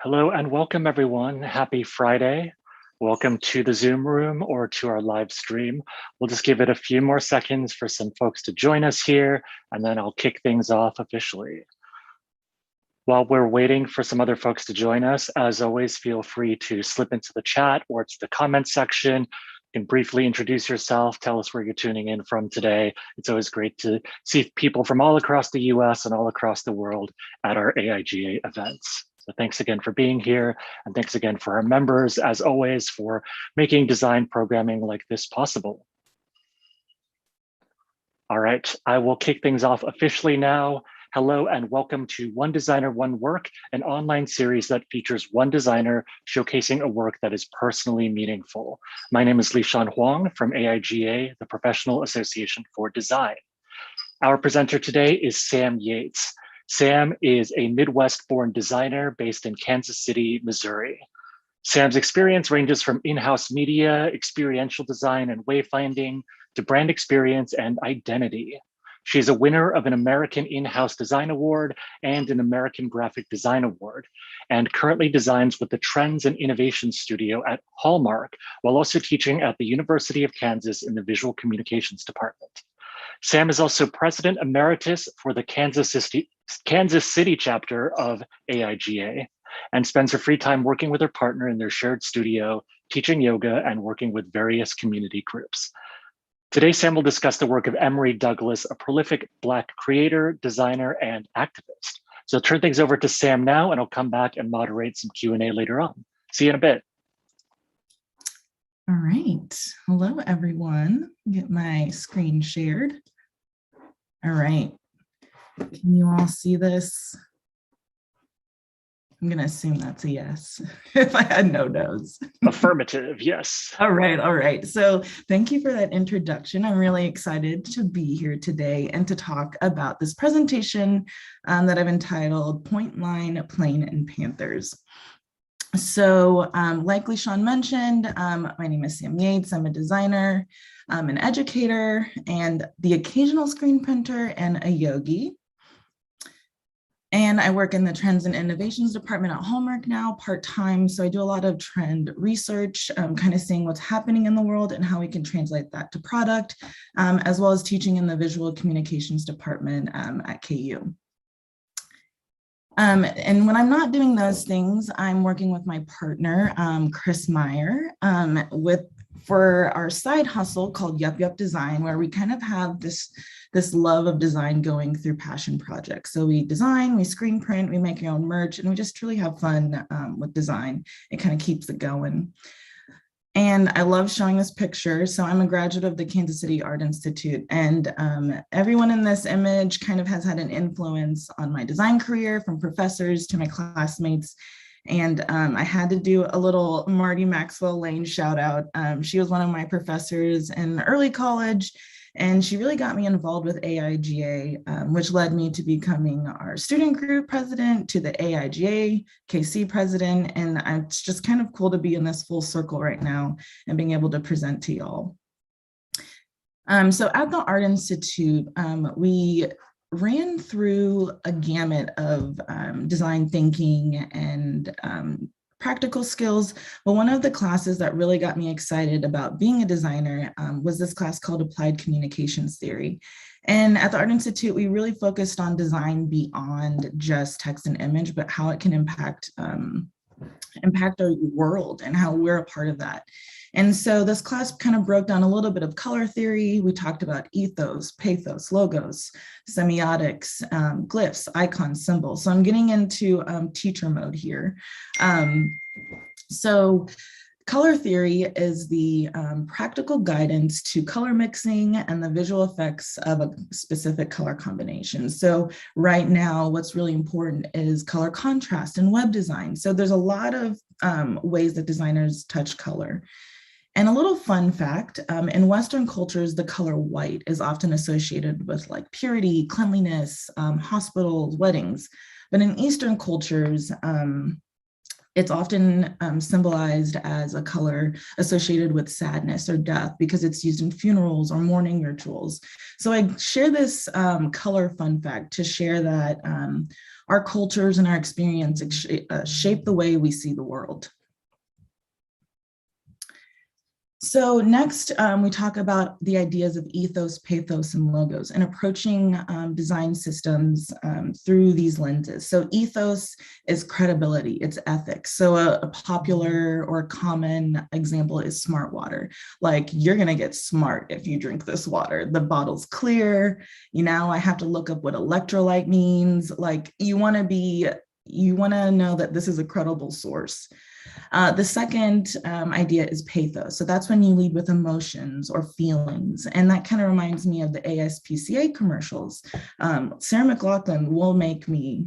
Hello and welcome everyone. Happy Friday. Welcome to the Zoom room or to our live stream. We'll just give it a few more seconds for some folks to join us here, and then I'll kick things off officially. While we're waiting for some other folks to join us, as always, feel free to slip into the chat or to the comment section. You can briefly introduce yourself, tell us where you're tuning in from today. It's always great to see people from all across the US and all across the world at our AIGA events. So thanks again for being here. And thanks again for our members, as always, for making design programming like this possible. All right, I will kick things off officially now. Hello and welcome to One Designer, One Work, an online series that features one designer showcasing a work that is personally meaningful. My name is Lishan Huang from AIGA, the Professional Association for Design. Our presenter today is Sam Yates. Sam is a Midwest-born designer based in Kansas City, Missouri. Sam's experience ranges from in-house media, experiential design and wayfinding, to brand experience and identity. She's a winner of an American In-House Design Award and an American Graphic Design Award, and currently designs with the Trends and Innovation Studio at Hallmark, while also teaching at the University of Kansas in the Visual Communications Department. Sam is also President Emeritus for the Kansas City chapter of AIGA, and spends her free time working with her partner in their shared studio, teaching yoga and working with various community groups. Today, Sam will discuss the work of Emory Douglas, a prolific Black creator, designer, and activist. So I'll turn things over to Sam now, and I'll come back and moderate some Q&A later on. See you in a bit. All right. Hello, everyone. Get my screen shared. All right. Can you all see this? I'm going to assume that's a yes, if I had no no's. Affirmative, yes. All right, all right. So thank you for that introduction. I'm really excited to be here today and to talk about this presentation that I've entitled Point Line, Plane, and Panthers. So like Lishan mentioned, my name is Sam Yates. I'm a designer, an educator, and the occasional screen printer and a yogi. And I work in the Trends and Innovations department at Hallmark now part-time. So I do a lot of trend research, kind of seeing what's happening in the world and how we can translate that to product, as well as teaching in the Visual Communications department at KU. And when I'm not doing those things, I'm working with my partner, Chris Meyer, for our side hustle called Yup Yup Design, where we kind of have this love of design going through passion projects. So we design, we screen print, we make our own merch, and we just truly have fun with design. It kind of keeps it going. And I love showing this picture. So I'm a graduate of the Kansas City Art Institute, and everyone in this image kind of has had an influence on my design career, from professors to my classmates. And I had to do a little Marty Maxwell Lane shout out. She was one of my professors in early college, and she really got me involved with AIGA, which led me to becoming our student group president, to the AIGA KC president. And it's just kind of cool to be in this full circle right now and being able to present to y'all. So at the Art Institute, we ran through a gamut of design thinking and practical skills, but one of the classes that really got me excited about being a designer was this class called Applied Communications Theory. And at the Art Institute, we really focused on design beyond just text and image, but how it can impact our world and how we're a part of that. And so this class kind of broke down a little bit of color theory. We talked about ethos, pathos, logos, semiotics, glyphs, icons, symbols. So I'm getting into teacher mode here. So color theory is the practical guidance to color mixing and the visual effects of a specific color combination. So right now, what's really important is color contrast and web design. So there's a lot of ways that designers touch color. And a little fun fact, in Western cultures, the color white is often associated with like purity, cleanliness, hospitals, weddings. But in Eastern cultures, It's often symbolized as a color associated with sadness or death because it's used in funerals or mourning rituals. So I share this color fun fact to share that our cultures and our experience shape the way we see the world. So next, we talk about the ideas of ethos, pathos, and logos, and approaching design systems through these lenses. So ethos is credibility, it's ethics. So a popular or a common example is smart water. Like, you're gonna get smart if you drink this water. The bottle's clear. Now I have to look up what electrolyte means. Like, you wanna know that this is a credible source. The second idea is pathos. So that's when you lead with emotions or feelings. And that kind of reminds me of the ASPCA commercials. Sarah McLachlan will make me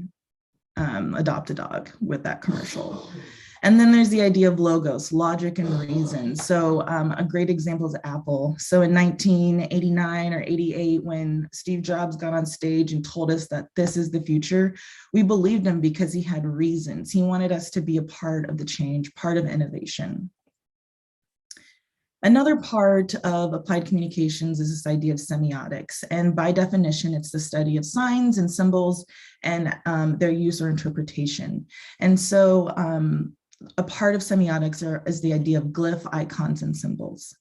adopt a dog with that commercial. And then there's the idea of logos, logic and reason. So a great example is Apple. So in 1989 or 88, when Steve Jobs got on stage and told us that this is the future, we believed him because he had reasons. He wanted us to be a part of the change, part of innovation. Another part of applied communications is this idea of semiotics. And by definition, it's the study of signs and symbols and their use or interpretation. And so a part of semiotics is the idea of glyph, icons, and symbols.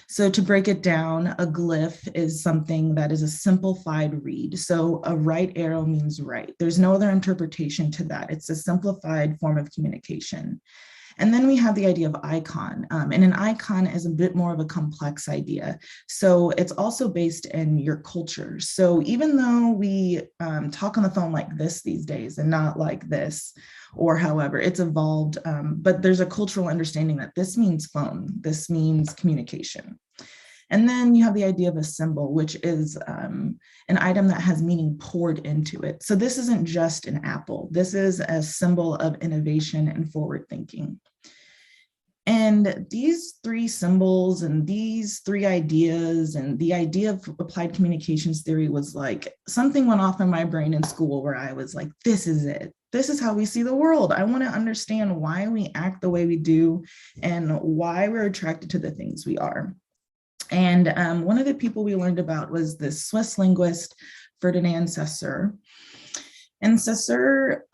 So to break it down, a glyph is something that is a simplified read. So a right arrow means right. There's no other interpretation to that. It's a simplified form of communication. And then we have the idea of icon, and an icon is a bit more of a complex idea. So it's also based in your culture. So even though we talk on the phone like this these days and not like this, or however, it's evolved, but there's a cultural understanding that this means phone, this means communication. And then you have the idea of a symbol, which is an item that has meaning poured into it. So this isn't just an apple. This is a symbol of innovation and forward thinking. And these three symbols and these three ideas and the idea of applied communications theory was like something went off in my brain in school where I was like, this is it. This is how we see the world. I want to understand why we act the way we do and why we're attracted to the things we are. And one of the people we learned about was this Swiss linguist, Ferdinand Saussure. And Saussure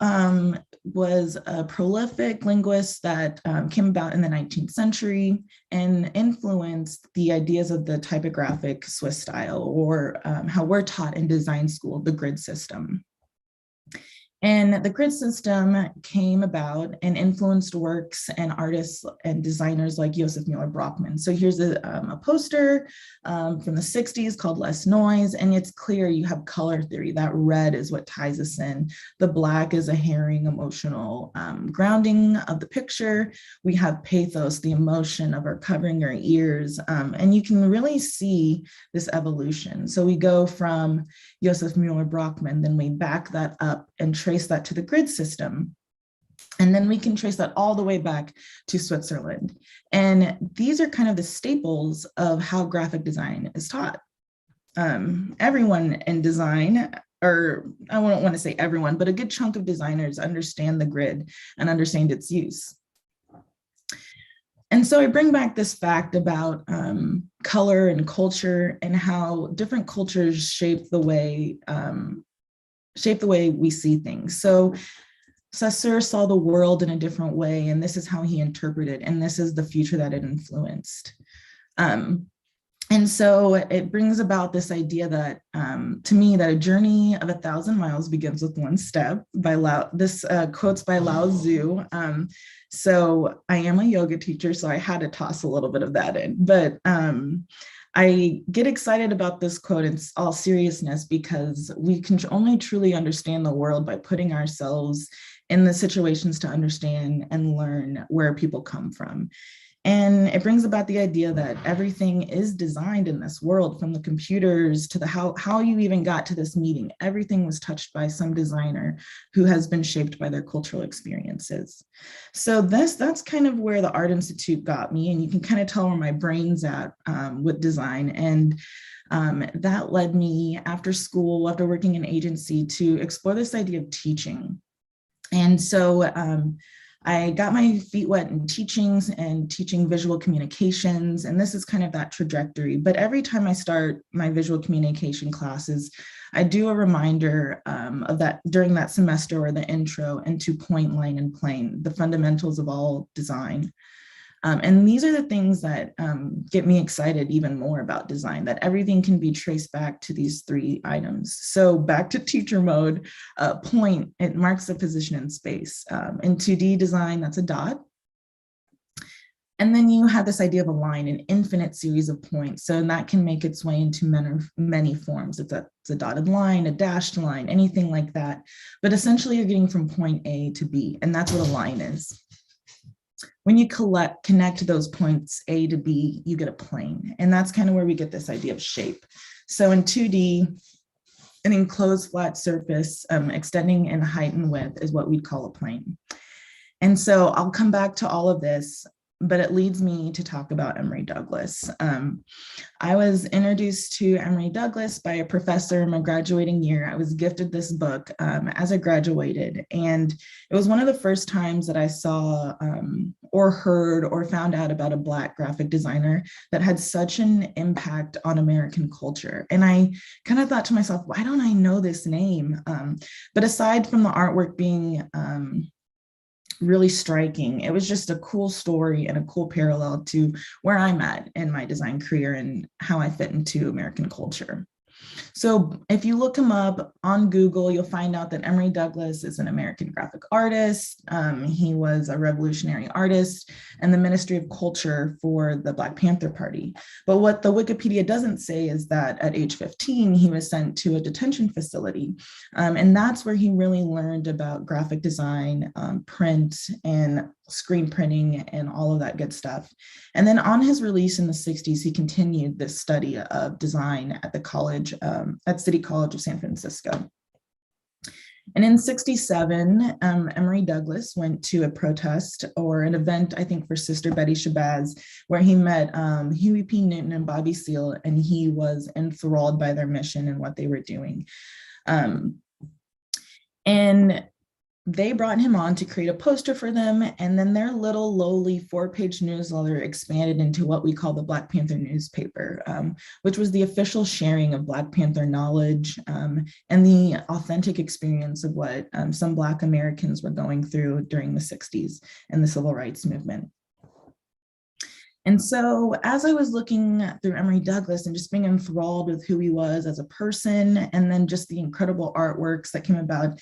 was a prolific linguist that came about in the 19th century and influenced the ideas of the typographic Swiss style, or how we're taught in design school, the grid system. And the grid system came about and influenced works and artists and designers like Joseph Mueller-Brockmann. So here's a poster from the 60s called Less Noise, and it's clear you have color theory. That red is what ties us in. The black is a herring emotional grounding of the picture. We have pathos, the emotion of our covering our ears, and you can really see this evolution. So we go from Joseph Mueller-Brockmann, then we back that up and trace that to the grid system. And then we can trace that all the way back to Switzerland. And these are kind of the staples of how graphic design is taught. Everyone in design, or I don't want to say everyone, but a good chunk of designers understand the grid and understand its use. And so I bring back this fact about color and culture and how different cultures shape the way we see things. So Saussure saw the world in a different way, and this is how he interpreted, and this is the future that it influenced. And so it brings about this idea that, to me, that a journey of 1,000 miles begins with one step. This quote's by Lao Tzu. So I am a yoga teacher, so I had to toss a little bit of that in. But I get excited about this quote in all seriousness because we can only truly understand the world by putting ourselves in the situations to understand and learn where people come from. And it brings about the idea that everything is designed in this world, from the computers to the how you even got to this meeting. Everything was touched by some designer who has been shaped by their cultural experiences. So that's kind of where the Art Institute got me, and you can kind of tell where my brain's at with design. And that led me after school, after working in agency, to explore this idea of teaching. And so I got my feet wet in teachings and teaching visual communications, and this is kind of that trajectory. But every time I start my visual communication classes, I do a reminder of that during that semester, or the intro into point, line, and plane, the fundamentals of all design. And these are the things that get me excited even more about design, that everything can be traced back to these three items. So back to teacher mode, point, it marks a position in space. In 2D design, that's a dot. And then you have this idea of a line, an infinite series of points. So that can make its way into many forms. It's a dotted line, a dashed line, anything like that. But essentially you're getting from point A to B, and that's what a line is. When you connect those points A to B, you get a plane. And that's kind of where we get this idea of shape. So in 2D, an enclosed flat surface extending in height and width is what we'd call a plane. And so I'll come back to all of this, but it leads me to talk about Emory Douglas. I was introduced to Emory Douglas by a professor in my graduating year. I was gifted this book as I graduated, and it was one of the first times that I saw or heard or found out about a Black graphic designer that had such an impact on American culture. And I kind of thought to myself, why don't I know this name? But aside from the artwork being really striking, it was just a cool story and a cool parallel to where I'm at in my design career and how I fit into American culture. So if you look him up on Google, you'll find out that Emory Douglas is an American graphic artist. He was a revolutionary artist and the Ministry of Culture for the Black Panther Party. But what the Wikipedia doesn't say is that at age 15, he was sent to a detention facility. And that's where he really learned about graphic design, print, and screen printing, and all of that good stuff. And then on his release in the 60s, he continued this study of design at the college, at City College of San Francisco. And in 67, Emory Douglas went to a protest or an event, I think for Sister Betty Shabazz, where he met Huey P. Newton and Bobby Seale, and he was enthralled by their mission and what they were doing. And they brought him on to create a poster for them, and then their little lowly 4-page newsletter expanded into what we call the Black Panther newspaper, which was the official sharing of Black Panther knowledge and the authentic experience of what some Black Americans were going through during the 60s and the civil rights movement. And so as I was looking through Emory Douglas and just being enthralled with who he was as a person, and then just the incredible artworks that came about,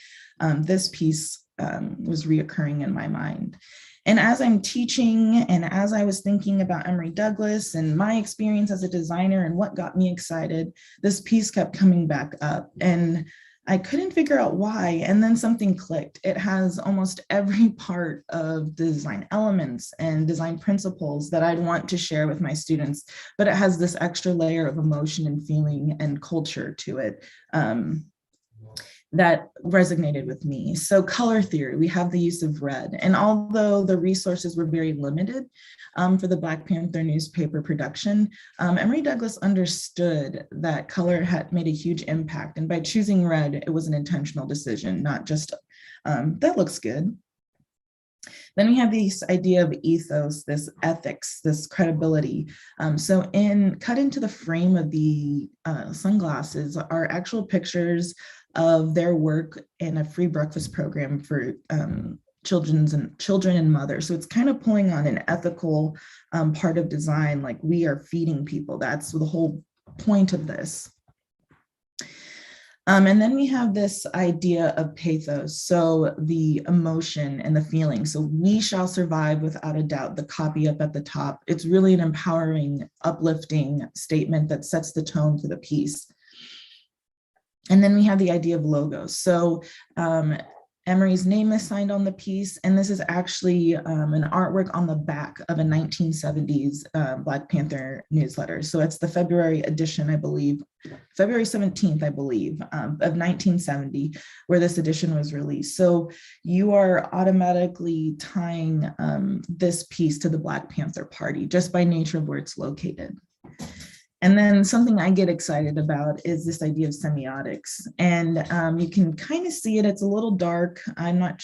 this piece was reoccurring in my mind. And as I'm teaching and as I was thinking about Emory Douglas and my experience as a designer and what got me excited, this piece kept coming back up. And I couldn't figure out why, and then something clicked. It has almost every part of the design elements and design principles that I'd want to share with my students, but it has this extra layer of emotion and feeling and culture to it that resonated with me. So color theory, we have the use of red. And although the resources were very limited for the Black Panther newspaper production, Emory Douglas understood that color had made a huge impact. And by choosing red, it was an intentional decision, not just, that looks good. Then we have this idea of ethos, this ethics, this credibility. So cut into the frame of the sunglasses are actual pictures of their work in a free breakfast program for children and mothers. So it's kind of pulling on an ethical part of design, like we are feeding people. That's the whole point of this. And then we have this idea of pathos, so the emotion and the feeling. So we shall survive without a doubt, the copy up at the top. It's really an empowering, uplifting statement that sets the tone for the piece. And then we have the idea of logos. So Emory's name is signed on the piece, and this is actually an artwork on the back of a 1970s Black Panther newsletter. So it's the February edition, I believe, February 17th, I believe, of 1970, where this edition was released. So you are automatically tying this piece to the Black Panther Party just by nature of where it's located. And then something I get excited about is this idea of semiotics. And you can kind of see it, it's a little dark. I'm not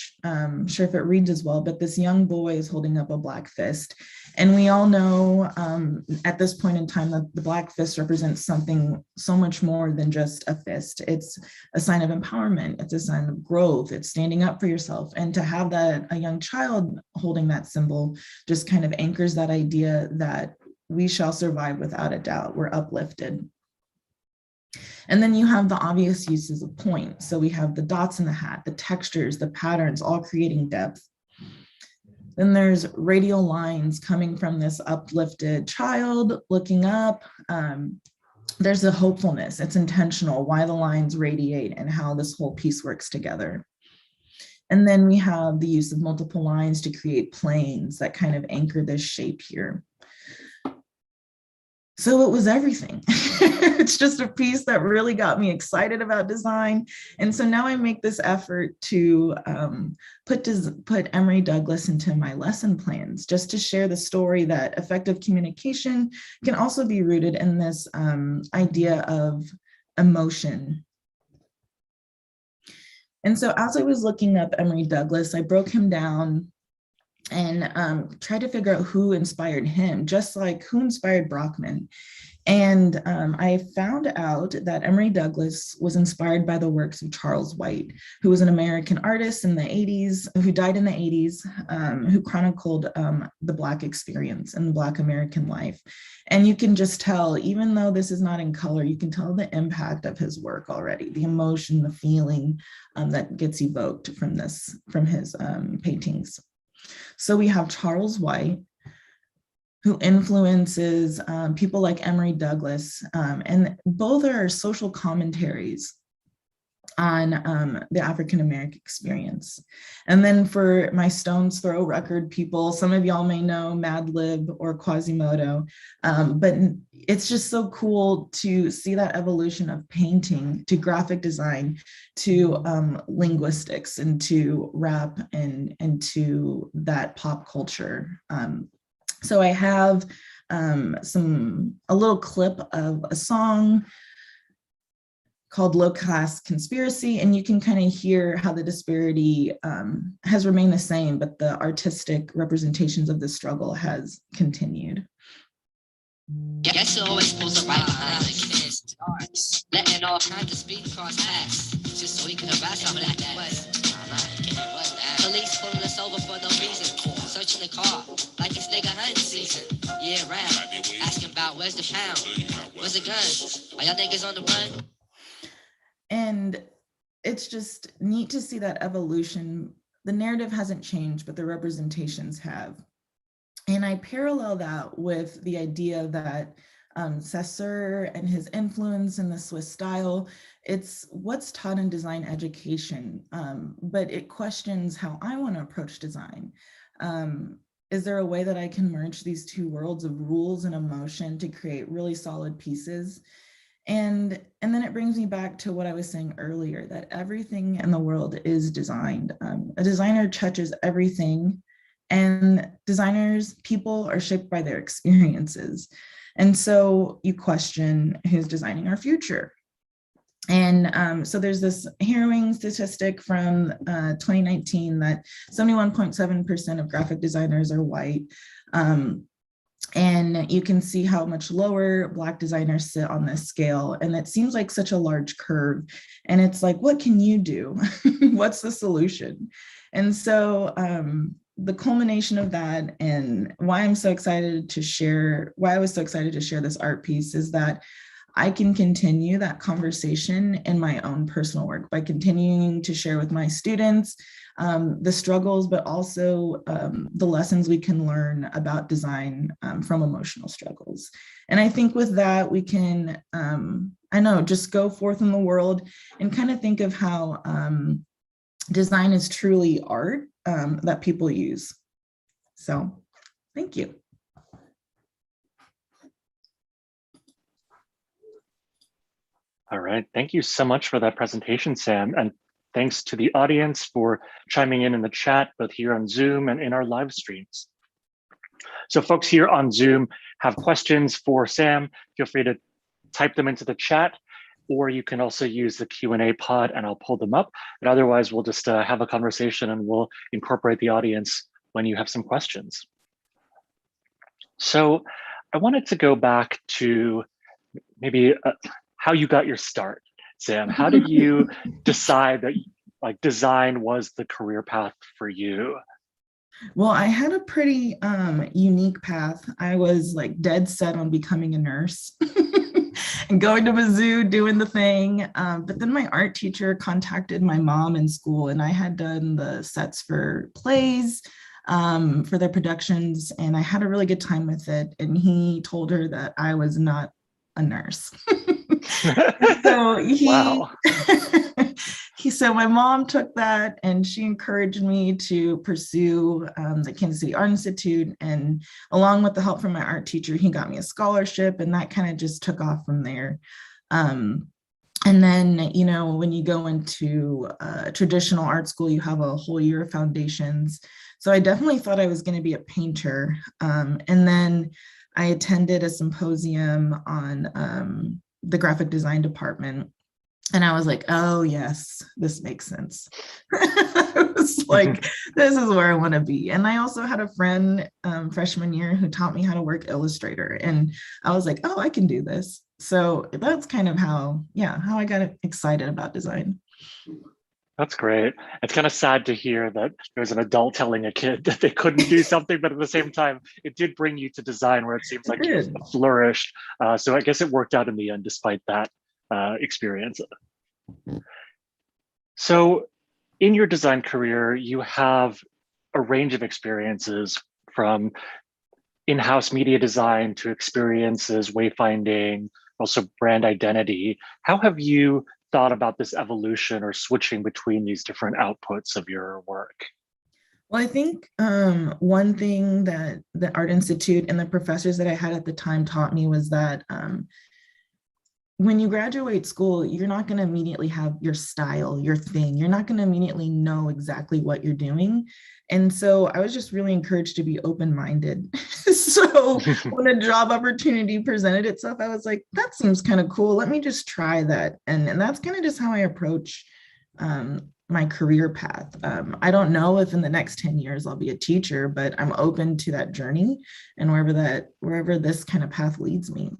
sure if it reads as well, but this young boy is holding up a black fist. And we all know at this point in time that the black fist represents something so much more than just a fist. It's a sign of empowerment, it's a sign of growth, it's standing up for yourself. And to have that, a young child holding that symbol just kind of anchors that idea that we shall survive without a doubt. We're uplifted. And then you have the obvious uses of point. So we have the dots in the hat, the textures, the patterns, all creating depth. Then there's radial lines coming from this uplifted child looking up. There's a hopefulness, it's intentional, why the lines radiate and how this whole piece works together. And then we have the use of multiple lines to create planes that kind of anchor this shape here. So it was everything. It's just a piece that really got me excited about design. And so now I make this effort to put Emory Douglas into my lesson plans, just to share the story that effective communication can also be rooted in this idea of emotion. And so as I was looking up Emory Douglas, I broke him down and tried to figure out who inspired him, just like who inspired Brockman. And I found out that Emory Douglas was inspired by the works of Charles White, who was an American artist in the 80s, who died in the 80s, who chronicled the Black experience and the Black American life. And you can just tell, even though this is not in color, you can tell the impact of his work already, the emotion, the feeling that gets evoked from his paintings. So we have Charles White, who influences people like Emory Douglas, and both are social commentaries on the African-American experience. And then for my Stone's Throw record people, some of y'all may know Madlib or Quasimodo, but it's just so cool to see that evolution of painting to graphic design to linguistics and to rap and to that pop culture. So I have a little clip of a song called Low Class Conspiracy, and you can kind of hear how the disparity has remained the same, but the artistic representations of the struggle has continued. Guess it always pulls up right behind the kids, letting all kinds of speed cross paths, just so we can harass some of that. Police pulling us over for no reason, searching the car like it's nigga hunting season. Yeah, round, asking about where's the pound, where's the gun, are y'all niggas on the run? And it's just neat to see that evolution. The narrative hasn't changed, but the representations have. And I parallel that with the idea that Saussure and his influence in the Swiss style, it's what's taught in design education, but it questions how I want to approach design. Is there a way that I can merge these two worlds of rules and emotion to create really solid pieces? And then it brings me back to what I was saying earlier, that everything in the world is designed. A designer touches everything, and designers, people are shaped by their experiences. And so you question who's designing our future. And so there's this harrowing statistic from 2019 that 71.7% of graphic designers are white. And you can see how much lower Black designers sit on this scale. And it seems like such a large curve. And it's like, what can you do? What's the solution? And so the culmination of that, and why I'm so excited to share, why I was so excited to share this art piece, is that I can continue that conversation in my own personal work by continuing to share with my students the struggles, but also the lessons we can learn about design from emotional struggles. And I think with that, we can, just go forth in the world and kind of think of how design is truly art that people use. So thank you. All right, thank you so much for that presentation, Sam. And thanks to the audience for chiming in the chat, both here on Zoom and in our live streams. So folks here on Zoom have questions for Sam, feel free to type them into the chat, or you can also use the Q&A pod and I'll pull them up. And otherwise, we'll just have a conversation and we'll incorporate the audience when you have some questions. So I wanted to go back to maybe how you got your start, Sam. How did you decide that like design was the career path for you? Well, I had a pretty unique path. I was like dead set on becoming a nurse and going to Mizzou, doing the thing. But then my art teacher contacted my mom in school, and I had done the sets for plays for their productions, and I had a really good time with it. And he told her that I was not a nurse. So Wow. So my mom took that and she encouraged me to pursue the Kansas City Art Institute, and along with the help from my art teacher, he got me a scholarship, and that kind of just took off from there. And then, you know, when you go into traditional art school, you have a whole year of foundations. So I definitely thought I was going to be a painter. And then I attended a symposium on the graphic design department. And I was like, oh, yes, this makes sense. I was like, this is where I want to be. And I also had a friend freshman year who taught me how to work Illustrator. And I was like, oh, I can do this. So that's kind of how I got excited about design. That's great. It's kind of sad to hear that there's an adult telling a kid that they couldn't do something, but at the same time, it did bring you to design where it seems like you flourished. So I guess it worked out in the end, despite that experience. So in your design career, you have a range of experiences from in-house media design to experiences, wayfinding, also brand identity. How have you thought about this evolution or switching between these different outputs of your work? Well, I think one thing that the Art Institute and the professors that I had at the time taught me was that when you graduate school, you're not going to immediately have your style, your thing. You're not going to immediately know exactly what you're doing. And so I was just really encouraged to be open-minded. So when a job opportunity presented itself, I was like, that seems kind of cool. Let me just try that. And that's kind of just how I approach my career path. I don't know if in the next 10 years I'll be a teacher, but I'm open to that journey and wherever this kind of path leads me.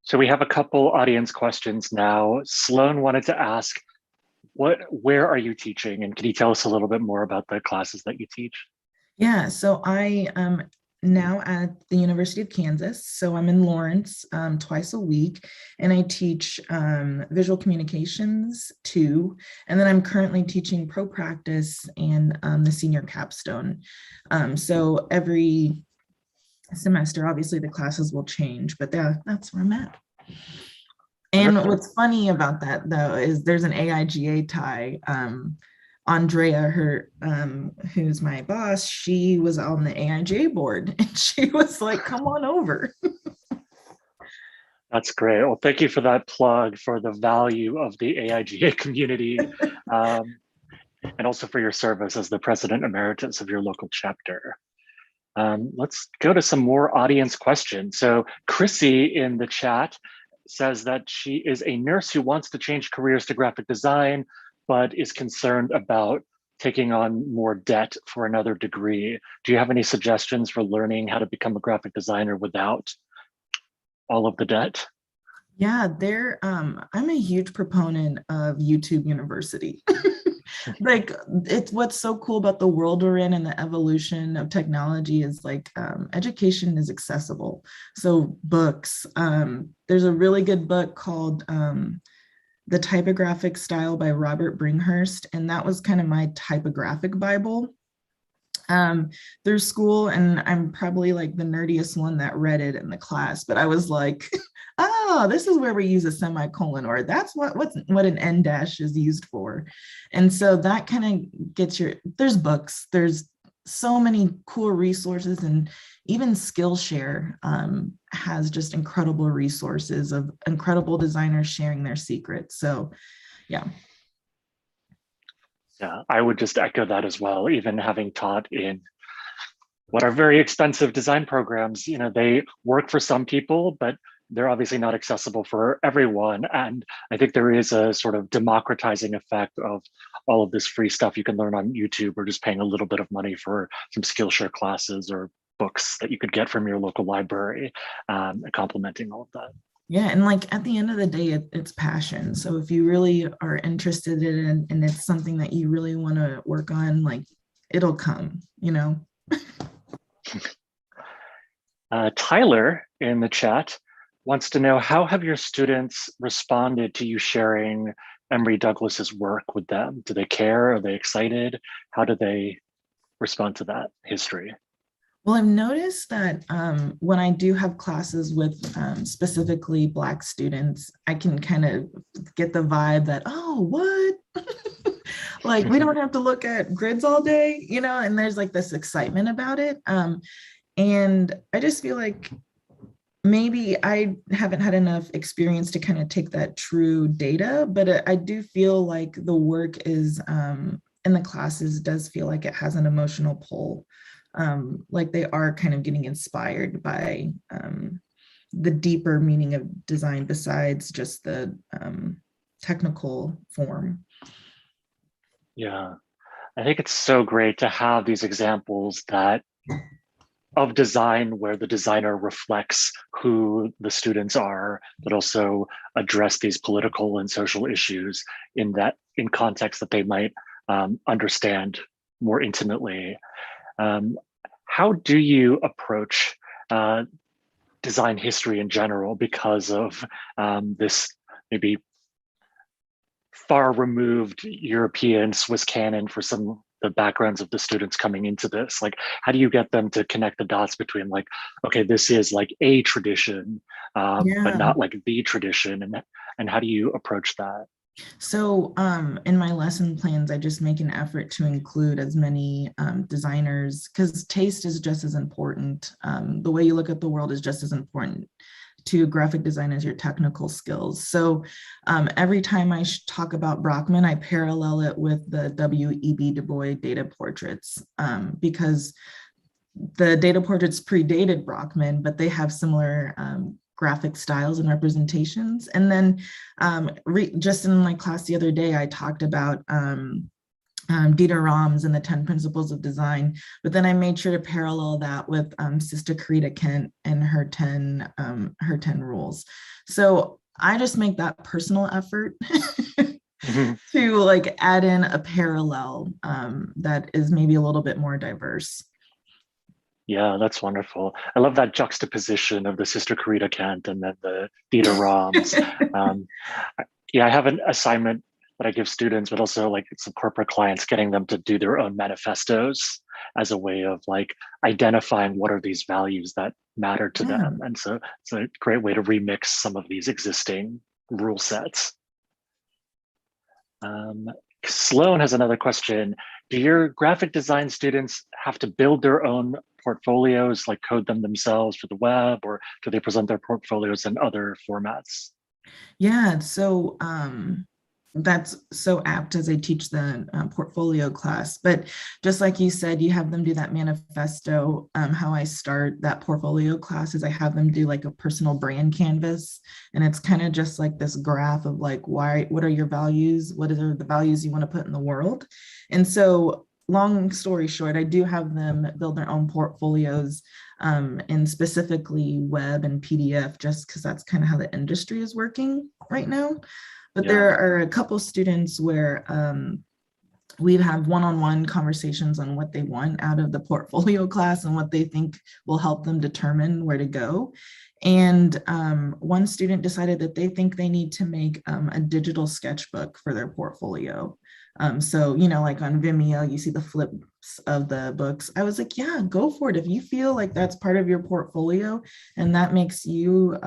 So we have a couple audience questions now. Sloan wanted to ask, where are you teaching? And can you tell us a little bit more about the classes that you teach? Yeah, so I am now at the University of Kansas. So I'm in Lawrence twice a week, and I teach visual communications 2. And then I'm currently teaching pro practice and the senior capstone. So every semester, obviously the classes will change, but that's where I'm at. And what's funny about that though is there's an AIGA tie. Andrea, who's my boss, she was on the AIGA board, and she was like, "Come on over." That's great. Well, thank you for that plug for the value of the AIGA community, and also for your service as the president emeritus of your local chapter. Let's go to some more audience questions. So Chrissy in the chat says that she is a nurse who wants to change careers to graphic design, but is concerned about taking on more debt for another degree. Do you have any suggestions for learning how to become a graphic designer without all of the debt? Yeah, I'm a huge proponent of YouTube University. Like, it's what's so cool about the world we're in and the evolution of technology is like education is accessible. So books, there's a really good book called The Typographic Style by Robert Bringhurst, and that was kind of my typographic Bible through school. And I'm probably like the nerdiest one that read it in the class, but I was like, oh, this is where we use a semicolon, or that's what an end dash is used for. And so that kind of gets there's books, there's so many cool resources, and even Skillshare has just incredible resources of incredible designers sharing their secrets. So yeah. Yeah, I would just echo that as well. Even having taught in what are very expensive design programs. You know, they work for some people, but they're obviously not accessible for everyone. And I think there is a sort of democratizing effect of all of this free stuff you can learn on YouTube, or just paying a little bit of money for some Skillshare classes or books that you could get from your local library, complementing all of that. Yeah, and like at the end of the day, it's passion. So if you really are interested in it and it's something that you really want to work on, like it'll come, you know. Tyler in the chat wants to know, how have your students responded to you sharing Emory Douglas's work with them? Do they care? Are they excited? How do they respond to that history? Well, I've noticed that when I do have classes with specifically Black students, I can kind of get the vibe that, oh, what? Like, we don't have to look at grids all day, you know, and there's like this excitement about it. And I just feel like maybe I haven't had enough experience to kind of take that true data, but I do feel like the work is in the classes does feel like it has an emotional pull. Like they are kind of getting inspired by the deeper meaning of design besides just the technical form. Yeah, I think it's so great to have these examples that of design where the designer reflects who the students are, but also address these political and social issues in context that they might understand more intimately. How do you approach design history in general because of this maybe far removed European Swiss canon for some the backgrounds of the students coming into this? Like, how do you get them to connect the dots between like, okay, this is like a tradition, but not like the tradition, and how do you approach that? So in my lesson plans, I just make an effort to include as many designers, because taste is just as important. The way you look at the world is just as important to graphic design as your technical skills. So every time I talk about Brockman, I parallel it with the W.E.B. Du Bois data portraits, because the data portraits predated Brockman, but they have similar graphic styles and representations. And then just in my class the other day, I talked about Dieter Rams and the 10 principles of design, but then I made sure to parallel that with Sister Karita Kent and her 10 rules. So I just make that personal effort to like add in a parallel that is maybe a little bit more diverse. Yeah, that's wonderful. I love that juxtaposition of the Sister Karita Kent and then the Dieter Rams. Yeah, I have an assignment that I give students, but also like some corporate clients, getting them to do their own manifestos as a way of like identifying what are these values that matter to them. And so it's a great way to remix some of these existing rule sets. Sloan has another question. Do your graphic design students have to build their own portfolios, like code them themselves for the web, or do they present their portfolios in other formats? Yeah, so that's so apt as I teach the portfolio class. But just like you said, you have them do that manifesto. How I start that portfolio class is I have them do like a personal brand canvas. And it's kind of just like this graph of like, what are your values? What are the values you want to put in the world? And so long story short, I do have them build their own portfolios and specifically web and PDF, just because that's kind of how the industry is working right now. But there are a couple students where we have one-on-one conversations on what they want out of the portfolio class and what they think will help them determine where to go. And one student decided that they think they need to make a digital sketchbook for their portfolio. So, you know, like on Vimeo, you see the flips of the books. I was like, yeah, go for it. If you feel like that's part of your portfolio and that makes you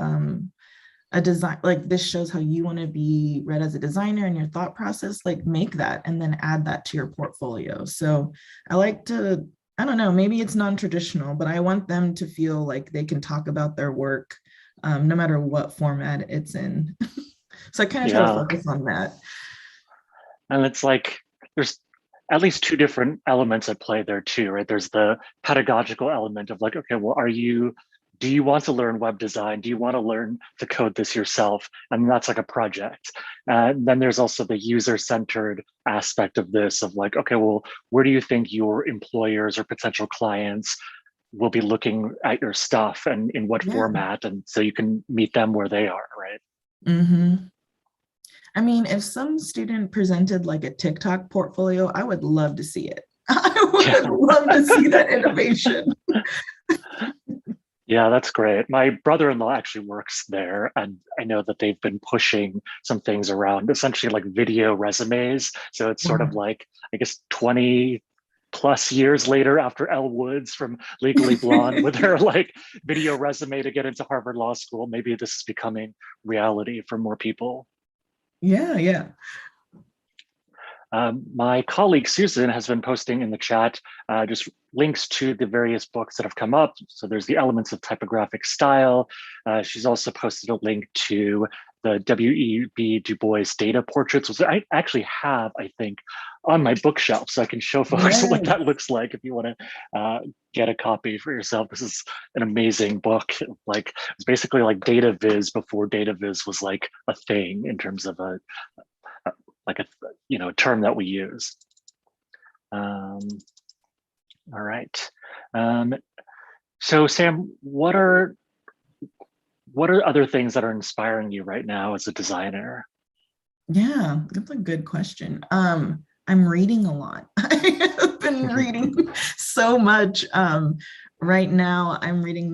a design, like this shows how you want to be read as a designer and your thought process, like make that and then add that to your portfolio. So I like to, I don't know, maybe it's non-traditional, but I want them to feel like they can talk about their work no matter what format it's in. So I kind of try to focus on that. And it's like, there's at least two different elements at play there too, right? There's the pedagogical element of like, okay, well, do you want to learn web design? Do you want to learn to code this yourself? And that's like a project. Then there's also the user-centered aspect of this of like, okay, well, where do you think your employers or potential clients will be looking at your stuff and in what format? And so you can meet them where they are, right? Mm-hmm. I mean, if some student presented like a TikTok portfolio, I would love to see it. I would love to see that innovation. Yeah, that's great. My brother-in-law actually works there, and I know that they've been pushing some things around, essentially like video resumes. So it's sort of like, I guess, 20 plus years later after Elle Woods from Legally Blonde with her like video resume to get into Harvard Law School. Maybe this is becoming reality for more people. Yeah. My colleague Susan has been posting in the chat just links to the various books that have come up. So there's the Elements of Typographic Style. She's also posted a link to the W.E.B. Du Bois data portraits, which I actually have, I think, on my bookshelf. So I can show folks what that looks like if you want to get a copy for yourself. This is an amazing book. Like, it's basically like data viz before data viz was like a thing in terms of a term that we use. All right. So Sam, what are other things that are inspiring you right now as a designer? Yeah, that's a good question. I'm reading a lot. I've been reading so much. Right now, I'm reading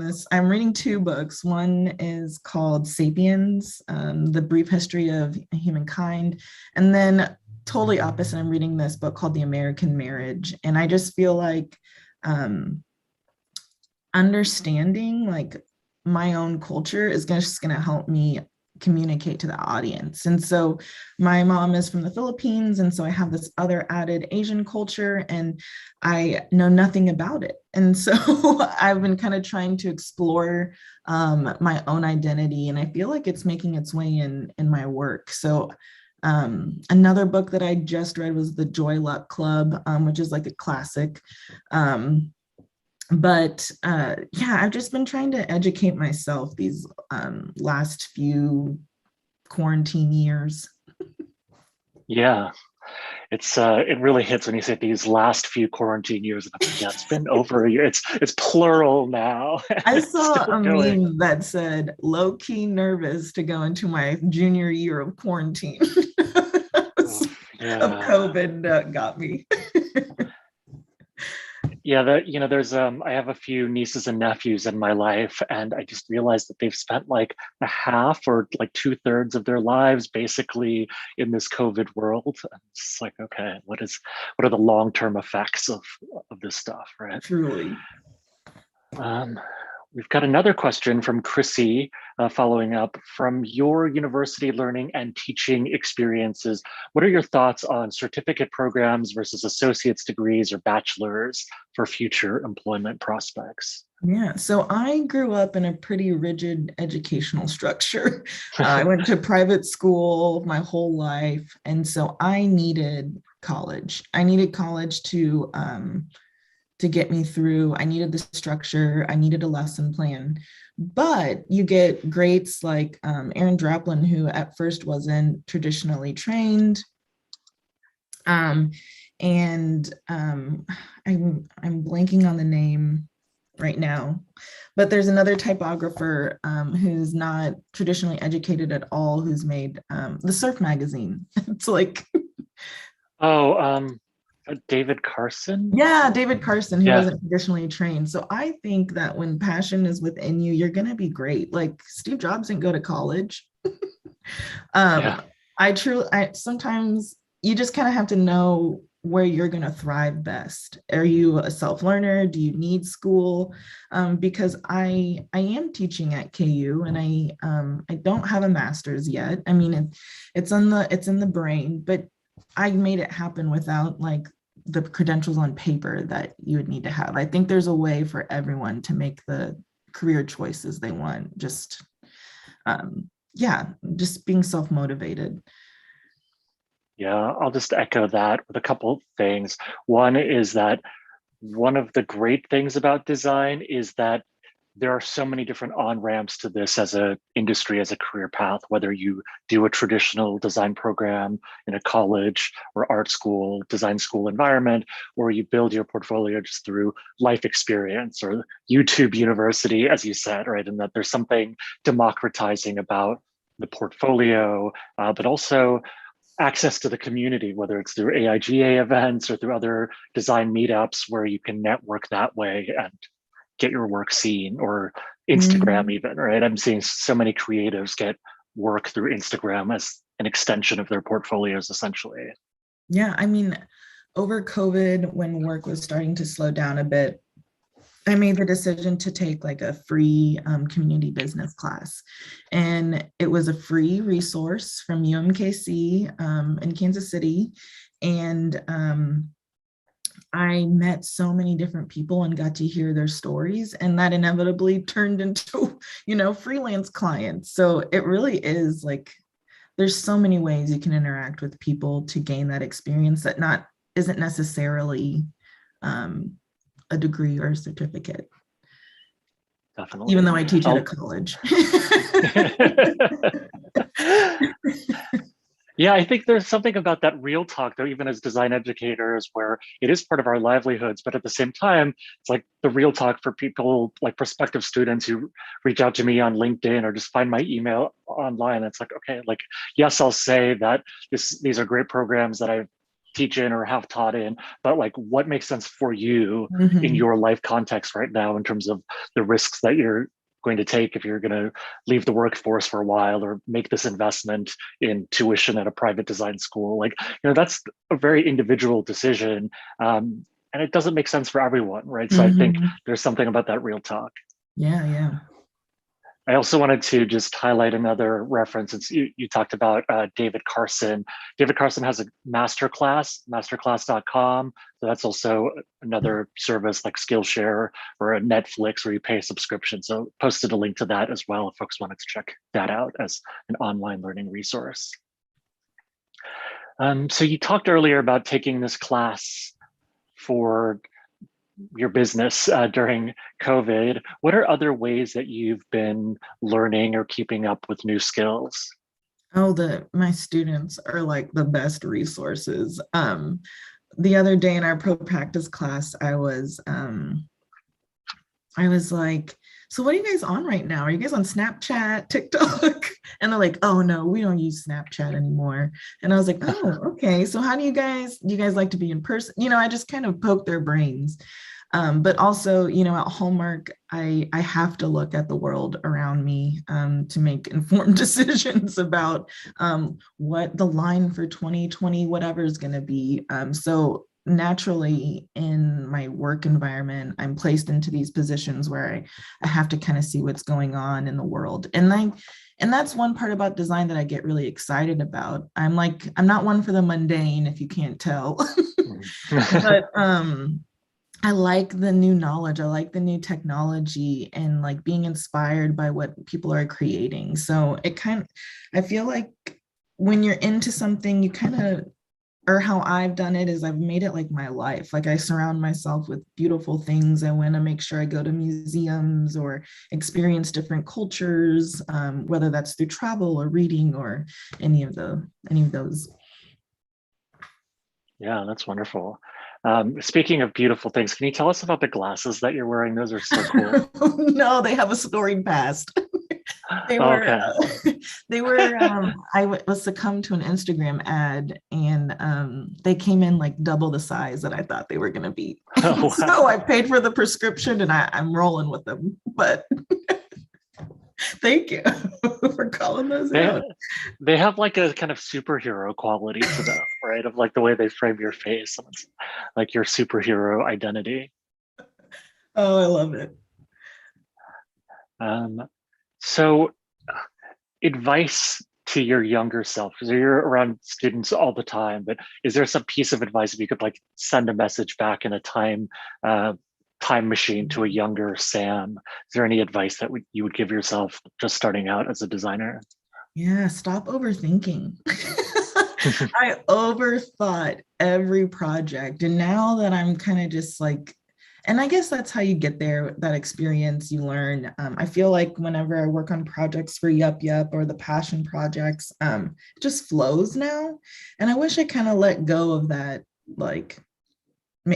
two books. One is called Sapiens, The Brief History of Humankind. And then totally opposite, I'm reading this book called The American Marriage. And I just feel like understanding like my own culture is just going to help me communicate to the audience. And so my mom is from the Philippines, and so I have this other added Asian culture, and I know nothing about it. And so I've been kind of trying to explore my own identity, and I feel like it's making its way in my work. So another book that I just read was The Joy Luck Club, which is like a classic. But yeah, I've just been trying to educate myself these last few quarantine years. Yeah, it really hits when you say these last few quarantine years. Yeah, it's been over a year. It's plural now. I saw a meme that said low key nervous to go into my junior year of quarantine. Of COVID got me. Yeah, there's I have a few nieces and nephews in my life, and I just realized that they've spent like a half or like 2/3 of their lives basically in this COVID world. And it's like, okay, what are the long-term effects of this stuff, right? Truly. We've got another question from Chrissy following up. From your university learning and teaching experiences, what are your thoughts on certificate programs versus associate's degrees or bachelor's for future employment prospects? Yeah, so I grew up in a pretty rigid educational structure. I went to private school my whole life, and so I needed college. I needed college to get me through. I needed the structure. I needed a lesson plan. But you get greats like Aaron Draplin, who at first wasn't traditionally trained. I'm blanking on the name right now, but there's another typographer who's not traditionally educated at all, who's made the Surf magazine. It's like, David Carson? Yeah, David Carson, who wasn't traditionally trained. So I think that when passion is within you, you're going to be great. Like Steve Jobs didn't go to college. Sometimes you just kind of have to know where you're going to thrive best. Are you a self-learner? Do you need school? Because I am teaching at KU, and I don't have a master's yet. I mean, it's in the brain, but I made it happen without like the credentials on paper that you would need to have. I think there's a way for everyone to make the career choices they want. Just being self-motivated. Yeah, I'll just echo that with a couple things. One is that one of the great things about design is that there are so many different on-ramps to this as a industry, as a career path, whether you do a traditional design program in a college or art school, design school environment, or you build your portfolio just through life experience or YouTube University, as you said, right? And that there's something democratizing about the portfolio, but also access to the community, whether it's through AIGA events or through other design meetups where you can network that way and get your work seen, or Instagram even, right? I'm seeing so many creatives get work through Instagram as an extension of their portfolios, essentially. Yeah, I mean, over COVID, when work was starting to slow down a bit, I made the decision to take like a free community business class. And it was a free resource from UMKC in Kansas City. And I met so many different people and got to hear their stories. And that inevitably turned into, freelance clients. So it really is like, there's so many ways you can interact with people to gain that experience that isn't necessarily a degree or a certificate. Definitely. Even though I teach at a college. Yeah, I think there's something about that real talk, though, even as design educators, where it is part of our livelihoods, but at the same time, it's like the real talk for people like prospective students who reach out to me on LinkedIn or just find my email online. It's like, okay, like, yes, I'll say that these are great programs that I teach in or have taught in, but like what makes sense for you in your life context right now in terms of the risks that you're going to take if you're going to leave the workforce for a while or make this investment in tuition at a private design school. Like, that's a very individual decision. And it doesn't make sense for everyone, right? So I think there's something about that real talk. Yeah. I also wanted to just highlight another reference. You talked about David Carson. David Carson has a masterclass, masterclass.com. So that's also another service like Skillshare or a Netflix where you pay a subscription. So posted a link to that as well if folks wanted to check that out as an online learning resource. So you talked earlier about taking this class for your business during COVID. What are other ways that you've been learning or keeping up with new skills? Oh, my students are like the best resources. The other day in our pro practice class, I was like, so what are you guys on right now? Are you guys on Snapchat, TikTok? And they're like, oh no, we don't use Snapchat anymore. And I was like, oh, okay. So how do you guys like to be in person? I just kind of poke their brains. But also, at homework, I have to look at the world around me to make informed decisions about what the line for 2020, whatever is going to be. So naturally in my work environment, I'm placed into these positions where I have to kind of see what's going on in the world. And that's one part about design that I get really excited about. I'm not one for the mundane, if you can't tell. But I like the new knowledge. I like the new technology and like being inspired by what people are creating. So I feel like when you're into something, you kind of, or how I've done it is I've made it like my life. Like I surround myself with beautiful things. I want to make sure I go to museums or experience different cultures, whether that's through travel or reading or any of those. Yeah, that's wonderful. Speaking of beautiful things, can you tell us about the glasses that you're wearing? Those are so cool. No, they have a storied past. They were, I was succumbed to an Instagram ad and they came in like double the size that I thought they were going to be. Oh, wow. So I paid for the prescription and I'm rolling with them, but thank you for calling those out. They have like a kind of superhero quality to them, right? Of like the way they frame your face, and it's like your superhero identity. Oh, I love it. So advice to your younger self, because you're around students all the time, but is there some piece of advice if you could like send a message back in a time machine to a younger Sam? Is there any advice that you would give yourself just starting out as a designer? Yeah, stop overthinking. I overthought every project. And now that I'm kind of just like, and I guess that's how you get there, that experience you learn. I feel like whenever I work on projects for Yup Yup or the passion projects, it just flows now. And I wish I kind of let go of that, like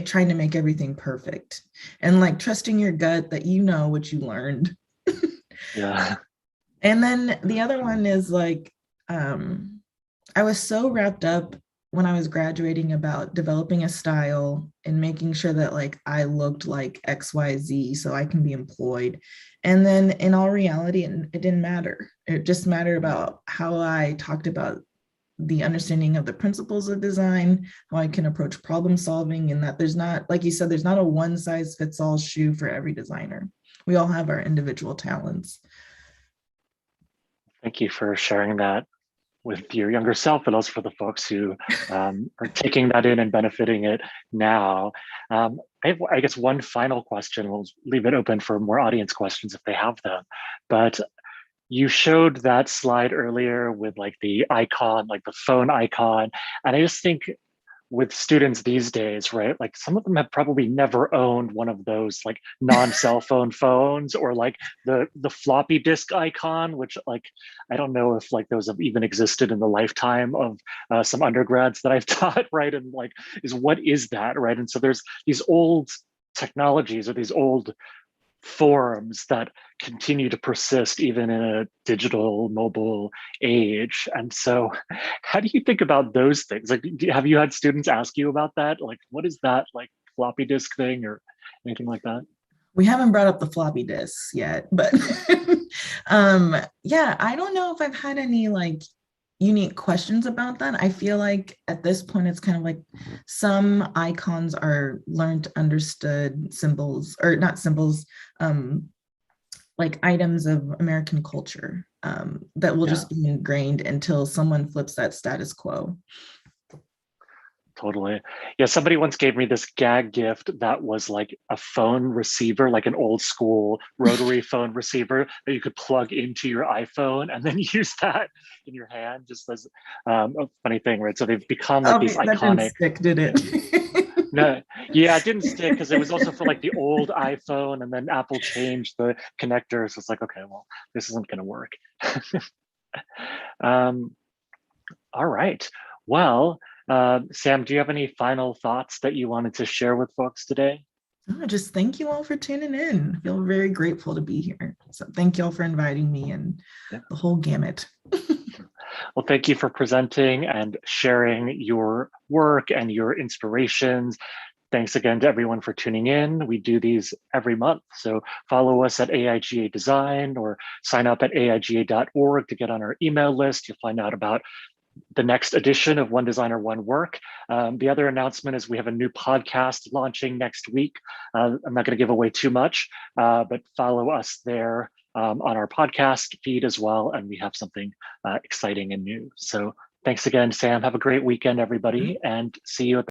trying to make everything perfect and like trusting your gut that you know what you learned. Yeah. And then the other one is like, I was so wrapped up when I was graduating about developing a style and making sure that like I looked like XYZ so I can be employed. And then in all reality, it didn't matter. It just mattered about how I talked about the understanding of the principles of design, how I can approach problem solving, and that there's not, like you said, there's not a one size fits all shoe for every designer. We all have our individual talents. Thank you for sharing that with your younger self, but also for the folks who are taking that in and benefiting it now. I guess one final question, we'll leave it open for more audience questions if they have them. But you showed that slide earlier with like the icon, like the phone icon. And I just think with students these days, right? Like some of them have probably never owned one of those like non-cell phone phones, or like the floppy disk icon, which like I don't know if like those have even existed in the lifetime of some undergrads that I've taught, right? And like, what is that, right? And so there's these old technologies or these old forms that continue to persist even in a digital mobile age. And so how do you think about those things? Like, have you had students ask you about that? Like, what is that like floppy disk thing or anything like that? We haven't brought up the floppy disks yet, but yeah, I don't know if I've had any like unique questions about that. I feel like at this point, it's kind of like some icons are learned, understood symbols, or not symbols, like items of American culture that will Yeah. just be ingrained until someone flips that status quo. Totally. Yeah, somebody once gave me this gag gift that was like a phone receiver, like an old school rotary phone receiver that you could plug into your iPhone and then use that in your hand, just as a funny thing, right? So they've become like these Okay, that didn't iconic. stick, did it? No, yeah, it didn't stick because it was also for like the old iPhone, and then Apple changed the connector. So it's like, okay, well, this isn't going to work. um, all right. Well, Sam, do you have any final thoughts that you wanted to share with folks today? Oh, just thank you all for tuning in. I feel very grateful to be here. So thank you all for inviting me and Yeah. the whole gamut. Well, thank you for presenting and sharing your work and your inspirations. Thanks again to everyone for tuning in. We do these every month. So follow us at AIGA Design or sign up at aiga.org to get on our email list. You'll find out about the next edition of One Designer, One Work. The other announcement is we have a new podcast launching next week. I'm not going to give away too much, but follow us there on our podcast feed as well. And we have something exciting and new. So thanks again, Sam. Have a great weekend, everybody, and see you at